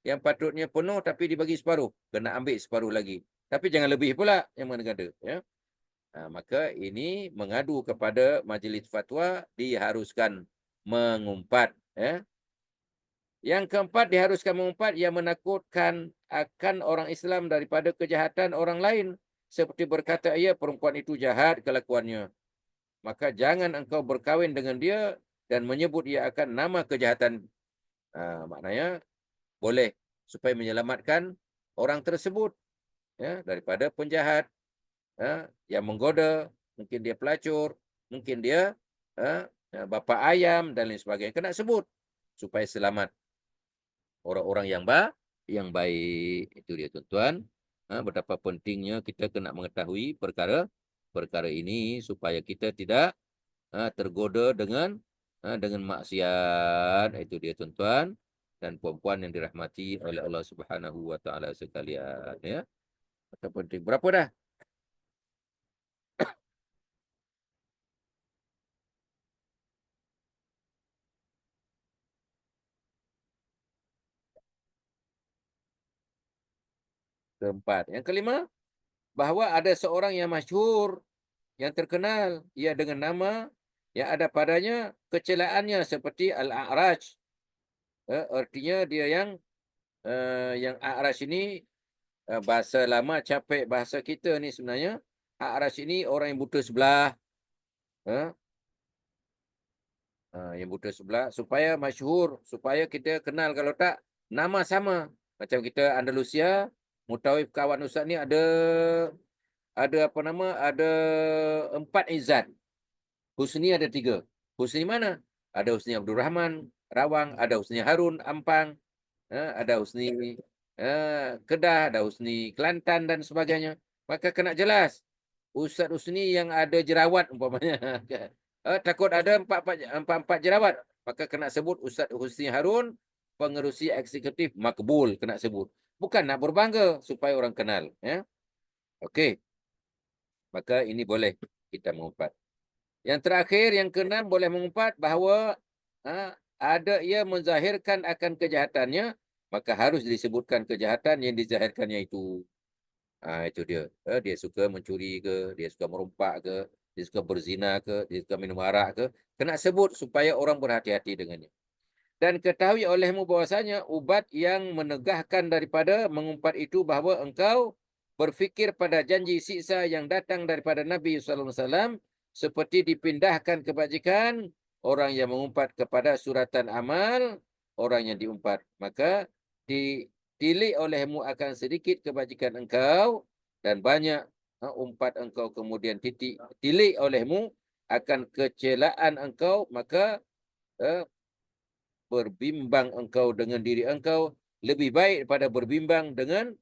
Yang patutnya penuh tapi dibagi separuh. Kena ambil separuh lagi. Tapi jangan lebih pula yang mana-mana. Maka ini mengadu kepada majlis fatwa diharuskan mengumpat. Ya. Yang keempat, diharuskan mengumpat yang menakutkan akan orang Islam daripada kejahatan orang lain. Seperti berkata ia, perempuan itu jahat kelakuannya. Maka jangan engkau berkahwin dengan dia dan menyebut ia akan nama kejahatan. Maknanya boleh supaya menyelamatkan orang tersebut, ya, daripada penjahat, yang menggoda. Mungkin dia pelacur, mungkin dia bapa ayam dan lain sebagainya. Kena sebut supaya selamat orang-orang yang baik. Itu dia tuan-tuan. Betapa pentingnya kita kena mengetahui perkara ini supaya kita tidak tergoda dengan maksiat. Itu dia tuan-tuan dan puan-puan yang dirahmati oleh Allah Subhanahu wa taala sekalian, ya. Betapa penting. Berapa dah? Keempat. Yang kelima, bahawa ada seorang yang masyhur, yang terkenal, ia dengan nama yang ada padanya kecelaannya seperti Al-A'raj. Artinya dia yang A'raj ini, bahasa lama capek bahasa kita ni sebenarnya. A'raj ini orang yang buta sebelah. eh, yang buta sebelah supaya masyhur, supaya kita kenal. Kalau tak, nama sama. Macam kita Andalusia, Mutawif kawan Ustaz ni ada apa nama? Ada 4 Izzat. Husni ada 3. Husni mana? Ada Husni Abdul Rahman, Rawang, ada Husni Harun, Ampang, ada Husni Kedah, ada Husni Kelantan dan sebagainya. Maka kena jelas. Ustaz Husni yang ada jerawat umpamanya. Takut ada empat jerawat. Maka kena sebut Ustaz Husni Harun, pengerusi eksekutif makbul, kena sebut. Bukan nak berbangga supaya orang kenal. Ya. Okey. Maka ini boleh kita mengumpat. Yang terakhir, yang keenam, boleh mengumpat bahawa ada ia menzahirkan akan kejahatannya, maka harus disebutkan kejahatan yang dizahirkannya itu. Itu dia. Dia suka mencuri ke, dia suka merompak ke, dia suka berzina ke, dia suka minum arak ke, kena sebut supaya orang berhati-hati dengannya. Dan ketahui olehmu bahwasanya ubat yang menegahkan daripada mengumpat itu bahawa engkau berfikir pada janji siksa yang datang daripada Nabi sallallahu alaihi wasallam seperti dipindahkan kebajikan orang yang mengumpat kepada suratan amal orang yang diumpat. Maka ditilik olehmu akan sedikit kebajikan engkau dan banyak umpat engkau kemudian tilik olehmu akan kecelaan engkau. Maka berbimbang engkau dengan diri engkau lebih baik daripada berbimbang dengan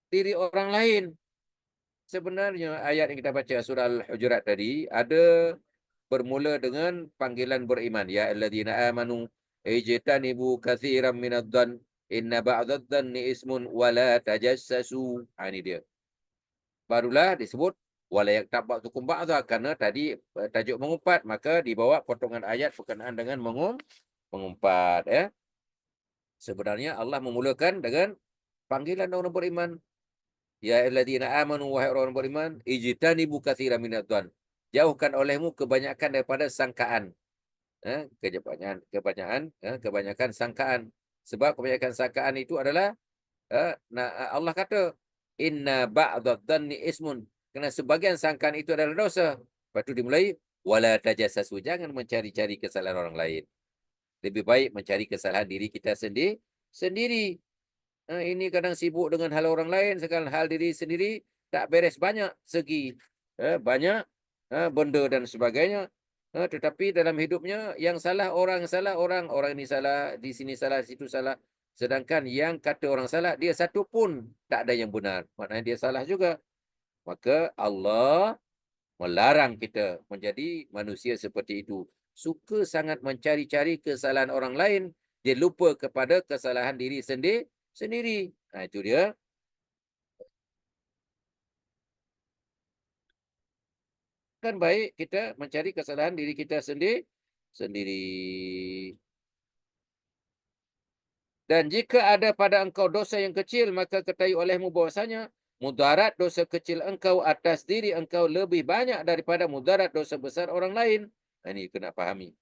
diri orang lain. Sebenarnya ayat yang kita baca surah Al-Hujurat tadi ada bermula dengan panggilan beriman. Ya alladzina amanu ijtanibu katsiran minadh-dhann inna ba'dadh-dhanni ismun wa la tajassasu. Ini dia. Barulah disebut wala yaktab ba'dukum ba'dha, karena tadi tajuk mengumpat, maka dibawa potongan ayat berkenaan dengan mengumpat, ya. Sebenarnya Allah memulakan dengan panggilan orang beriman. Ya ayyuhallazina amanu, wahai orang beriman, ijtanibu katsiran minadh-dhann. Jauhkan olehmu kebanyakan daripada sangkaan. Kebanyakan sangkaan. Sebab kebanyakan sangkaan itu adalah Allah kata inna ba'dadh-dhanni ismun. Kerana sebagian sangkaan itu adalah dosa. Lepas itu dimulai wala tajassasu, jangan mencari-cari kesalahan orang lain. Lebih baik mencari kesalahan diri kita sendiri. Ini kadang sibuk dengan hal orang lain, sekarang hal diri sendiri tak beres banyak segi. Banyak benda dan sebagainya. Tetapi dalam hidupnya yang salah orang, orang ini salah, di sini salah, di situ salah. Sedangkan yang kata orang salah, dia satu pun tak ada yang benar. Maknanya dia salah juga. Maka Allah melarang kita menjadi manusia seperti itu. Suka sangat mencari-cari kesalahan orang lain, dia lupa kepada kesalahan diri sendiri. Itu dia. Kan baik kita mencari kesalahan diri kita sendiri. Dan jika ada pada engkau dosa yang kecil, maka ketahui olehmu bahwasanya mudarat dosa kecil engkau atas diri engkau lebih banyak daripada mudarat dosa besar orang lain. Ini kena fahami.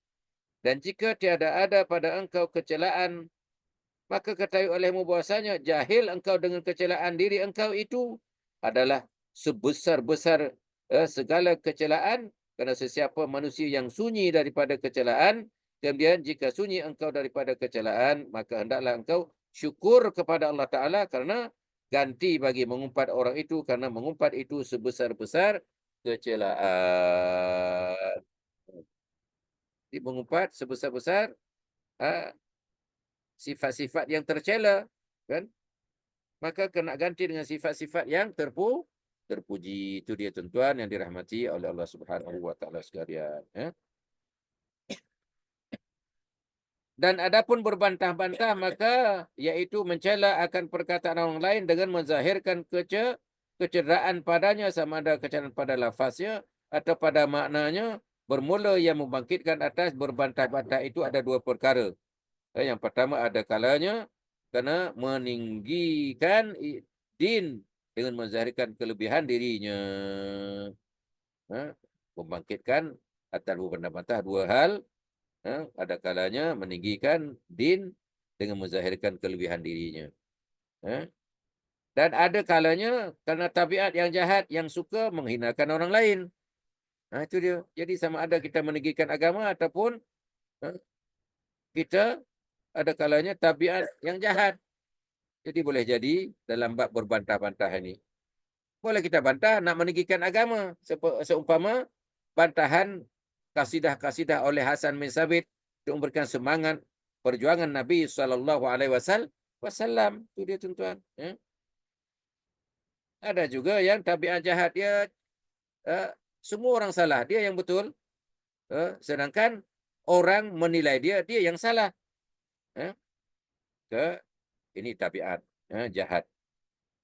Dan jika tiada ada pada engkau kecelaan, maka ketahui olehmu bahwasanya jahil engkau dengan kecelaan diri engkau itu adalah sebesar-besar segala kecelaan, kerana sesiapa manusia yang sunyi daripada kecelaan, kemudian jika sunyi engkau daripada kecelaan, maka hendaklah engkau syukur kepada Allah Ta'ala kerana ganti bagi mengumpat orang itu, kerana mengumpat itu sebesar-besar kecelaan. Jadi mengumpat sebesar-besar sifat-sifat yang tercela, kan? Maka kena ganti dengan sifat-sifat yang terpuji. Itu dia tuan-tuan yang dirahmati oleh Allah Subhanahu wa taala sekalian, ya. Dan adapun berbantah-bantah maka iaitu mencela akan perkataan orang lain dengan menzahirkan kecederaan padanya, sama ada kecederaan pada lafaznya atau pada maknanya. Bermula yang membangkitkan atas berbantah-bantah itu ada dua perkara. Yang pertama ada kalanya kerana meninggikan din dengan menzahirkan kelebihan dirinya. Membangkitkan atas berbantah-bantah dua hal. Ada kalanya meninggikan din dengan menzahirkan kelebihan dirinya. Dan ada kalanya kerana tabiat yang jahat yang suka menghinakan orang lain. Itu dia. Jadi sama ada kita meninggikan agama ataupun kita ada kalanya tabiat yang jahat. Jadi boleh jadi dalam bab berbantah-bantah ini, boleh kita bantah nak meninggikan agama. Seumpama bantahan kasidah-kasidah oleh Hasan bin Sabit untuk memberikan semangat perjuangan Nabi SAW. Itu dia tuan-tuan. Ada juga yang tabiat jahat dia, semua orang salah, dia yang betul. Sedangkan orang menilai dia yang salah. Ini tabiat jahat.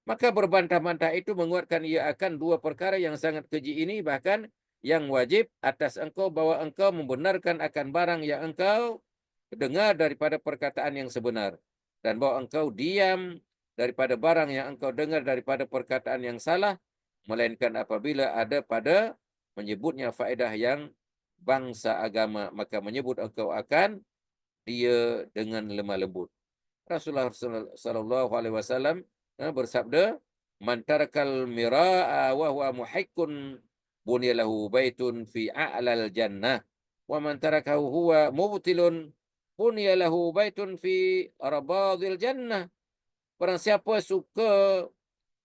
Maka berbantah-bantah itu menguatkan ia akan dua perkara yang sangat keji ini, bahkan yang wajib atas engkau bahwa engkau membenarkan akan barang yang engkau dengar daripada perkataan yang sebenar, dan bahwa engkau diam daripada barang yang engkau dengar daripada perkataan yang salah, melainkan apabila ada pada menyebutnya faedah yang bangsa agama, maka menyebut engkau akan dia dengan lemah lembut. Rasulullah sallallahu alaihi wasallam bersabda, "Man tarakal mira'a wa huwa muhiqqun buniya lahu baitun fi a'lal jannah wa man tarakahu huwa mubtilun buniya lahu baitun fi arbadil jannah." Barang siapa suka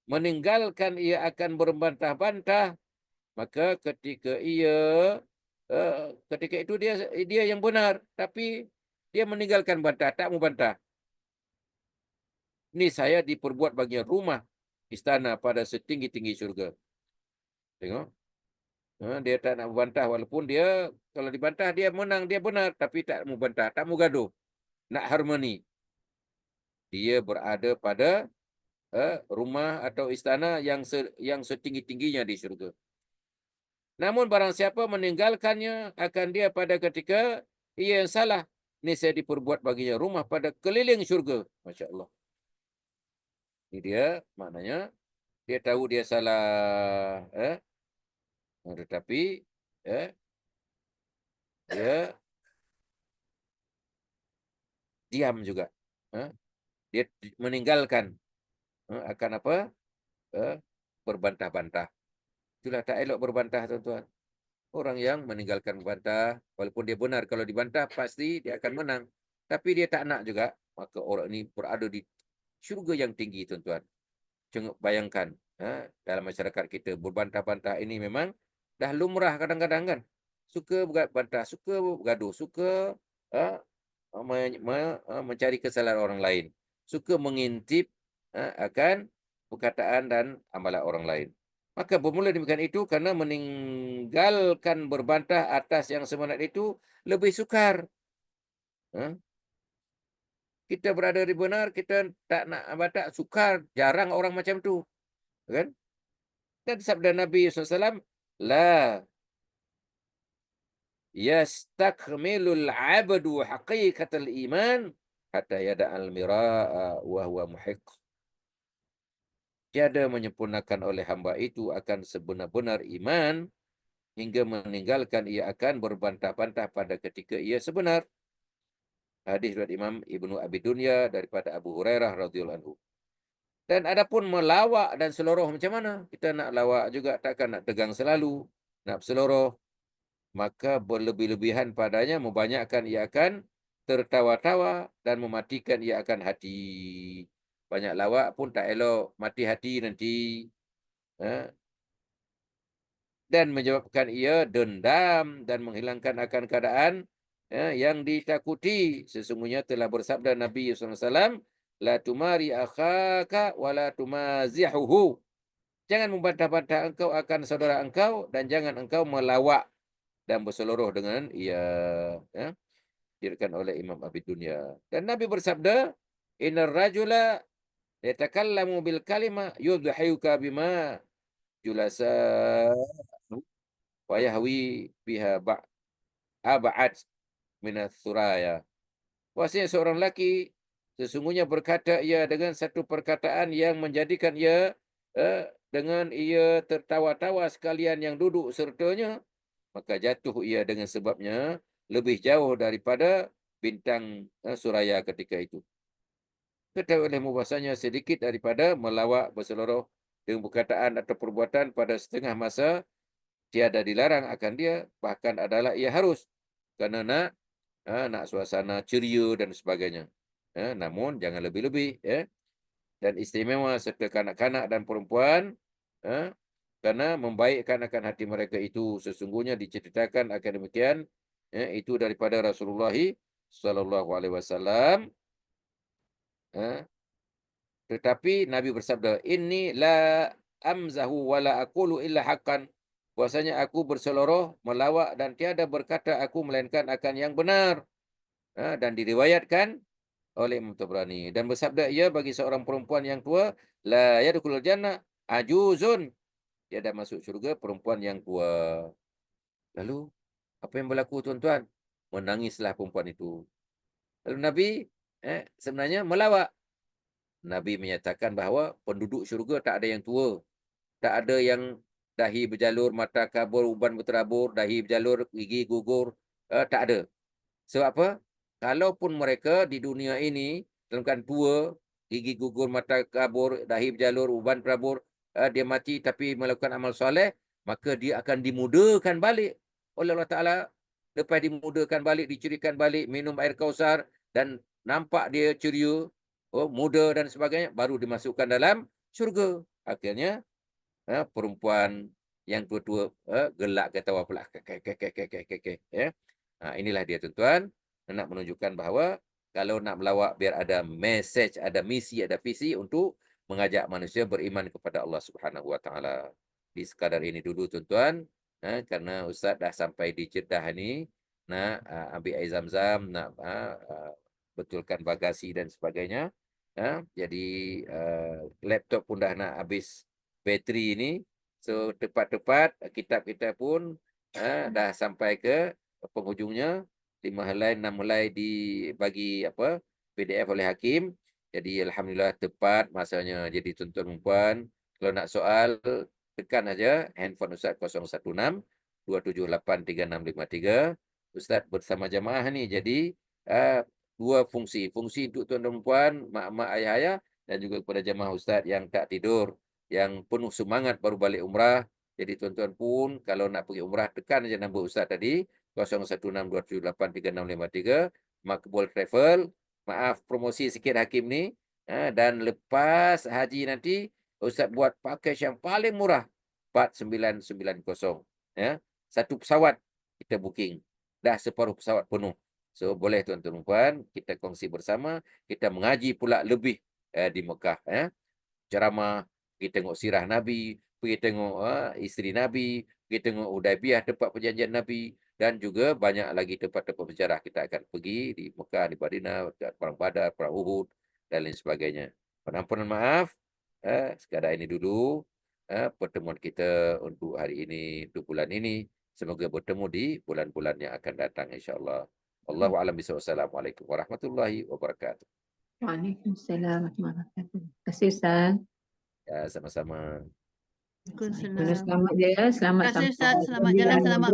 meninggalkan ia akan berbantah-bantah, maka ketika itu dia yang benar, tapi dia meninggalkan bantah, tak mau bantah. Ini saya diperbuat bagian rumah istana pada setinggi-tinggi syurga. Tengok. Dia tak nak membantah, walaupun dia kalau dibantah dia menang, dia benar, tapi tak mau bantah, tak mau gaduh. Nak harmoni. Dia berada pada rumah atau istana yang setinggi-tingginya di syurga. Namun barang siapa meninggalkannya akan dia pada ketika ia yang salah. Ini saya diperbuat baginya rumah pada keliling syurga. Masya Allah. Ini dia maknanya. Dia tahu dia salah, tetapi dia diam juga. Dia meninggalkan akan apa? Berbantah-bantah. Itulah tak elok berbantah, tuan-tuan. Orang yang meninggalkan berbantah, walaupun dia benar, kalau dibantah pasti dia akan menang. Tapi dia tak nak juga, maka orang ini berada di syurga yang tinggi, tuan-tuan. Bayangkan, dalam masyarakat kita, berbantah-bantah ini memang dah lumrah kadang-kadang kan. Suka bantah, suka bergaduh, suka mencari kesalahan orang lain. Suka mengintip akan perkataan dan amalan orang lain. Maka bermula demikian itu kerana meninggalkan berbantah atas yang sebenar itu lebih sukar. Kita berada di benar, kita tak nak bantah, sukar. Jarang orang macam tu. Kan? Dan sabda Nabi SAW, La yastakmilul abdu haqiqatal iman hatta yada'al mira'a wa huwa muhiq. tiada menyempurnakan oleh hamba itu akan sebenar-benar iman hingga meninggalkan ia akan berbantah-bantah pada ketika ia sebenar. Hadis riwayat Imam Ibnu Abi Dunya daripada Abu Hurairah radhiyallahu anhu. Dan adapun melawak dan seloroh macam mana? Kita nak lawak juga, takkan nak tegang selalu, nak berseloroh. Maka berlebih-lebihan padanya membanyakkan ia akan tertawa-tawa dan mematikan ia akan hati. Banyak lawak pun tak elok, mati hati nanti. Ha? Dan menyebabkan ia dendam dan menghilangkan akan keadaan yang ditakuti. Sesungguhnya telah bersabda Nabi SAW, La tumari akhaka wa la tumazihuhu. Jangan membantah-bantah engkau akan saudara engkau dan jangan engkau melawak dan berseloroh dengan ia. Ya? Dirikan oleh Imam Abi Dunya. Dan Nabi bersabda, Innar rajula yatakallamu bil kalima yudhayuka bima julasa wa yahwi biha ab'ad minas suraya. Bahasanya seorang lelaki sesungguhnya berkata ia dengan satu perkataan yang menjadikan ia dengan ia tertawa-tawa sekalian yang duduk sertanya, maka jatuh ia dengan sebabnya lebih jauh daripada bintang suraya ketika itu. Ketahui olehmu bahasanya sedikit daripada melawak berseloroh dengan perkataan atau perbuatan pada setengah masa tiada dilarang akan dia, bahkan adalah ia harus. Kerana nak suasana ceria dan sebagainya. Namun jangan lebih-lebih. Dan istimewa serta kanak-kanak dan perempuan. Kerana membaikkan akan hati mereka itu. Sesungguhnya diceritakan akan demikian. Itu daripada Rasulullah SAW. Tetapi Nabi bersabda, Inni la amzahu wa la aqulu illa haqqan. Bahasanya aku berseloroh, melawak dan tiada berkata aku melainkan akan yang benar. Dan diriwayatkan oleh Imam Tabrani. Dan bersabda ia bagi seorang perempuan yang tua, La yadkhulul jannah ajuzun. Tiada masuk syurga perempuan yang tua. Lalu, apa yang berlaku tuan-tuan? Menangislah perempuan itu. Lalu Nabi sebenarnya melawak. Nabi menyatakan bahawa penduduk syurga tak ada yang tua. Tak ada yang dahi berjalur, mata kabur, uban berterabur, dahi berjalur, gigi gugur. Tak ada. Sebab apa? Kalaupun mereka di dunia ini dalam keadaan tua, gigi gugur, mata kabur, dahi berjalur, uban berabur, dia mati tapi melakukan amal soleh, maka dia akan dimudahkan balik oleh Allah Ta'ala. Lepas dimudahkan balik, dicurikan balik, minum air kausar dan nampak dia ceria, muda dan sebagainya, baru dimasukkan dalam syurga. Akhirnya perempuan yang tua-tua gelak ketawa pula. Inilah dia tuan-tuan, nak menunjukkan bahawa kalau nak melawak biar ada message, ada misi, ada visi untuk mengajak manusia beriman kepada Allah Subhanahu Wa Taala. Di sekadar ini dulu tuan-tuan, karena Ustaz dah sampai di Jeddah ni, nak ambil air zam-zam, nak betulkan bagasi dan sebagainya. Jadi laptop pun dah nak habis bateri ni. So tepat-tepat kitab-kitab pun dah sampai ke penghujungnya. 5 helai, 6 helai dibagi PDF oleh Hakim. Jadi alhamdulillah tepat masanya. Jadi tuan-tuan dan puan, kalau nak soal tekan aja handphone Ustaz 016 278 3653. Ustaz bersama jamaah ni. Jadi dua fungsi. Fungsi untuk tuan dan puan, mak-mak, ayah-ayah dan juga kepada jamaah Ustaz yang tak tidur, yang penuh semangat baru balik umrah. Jadi tuan-tuan pun kalau nak pergi umrah tekan aja nombor Ustaz tadi 0162783653 Makbul Travel. Maaf promosi sikit Hakim ni. Dan lepas haji nanti Ustaz buat package yang paling murah 4990. Satu pesawat kita booking. Dah separuh pesawat penuh. So boleh tuan-tuan dan puan kita kongsi bersama, kita mengaji pula lebih di Mekah. Ceramah, pergi tengok sirah Nabi, pergi tengok isteri Nabi, pergi tengok Hudaibiyah tempat perjanjian Nabi dan juga banyak lagi tempat-tempat bersejarah kita akan pergi di Mekah, di Madinah, Perang Badar, Perang Uhud dan lain sebagainya. Penampunan maaf, sekadar ini dulu pertemuan kita untuk hari ini, untuk bulan ini. Semoga bertemu di bulan-bulan yang akan datang insya-Allah. Wallahu a'lam bishawab. Assalamualaikum warahmatullahi wabarakatuh. Waalaikumsalam warahmatullahi wabarakatuh. Terima kasih Ustaz. Ya, sama-sama. Waalaikumsalam. Selamat je, selamat Terima kasih sampai Ustaz, selamat jalan, selamat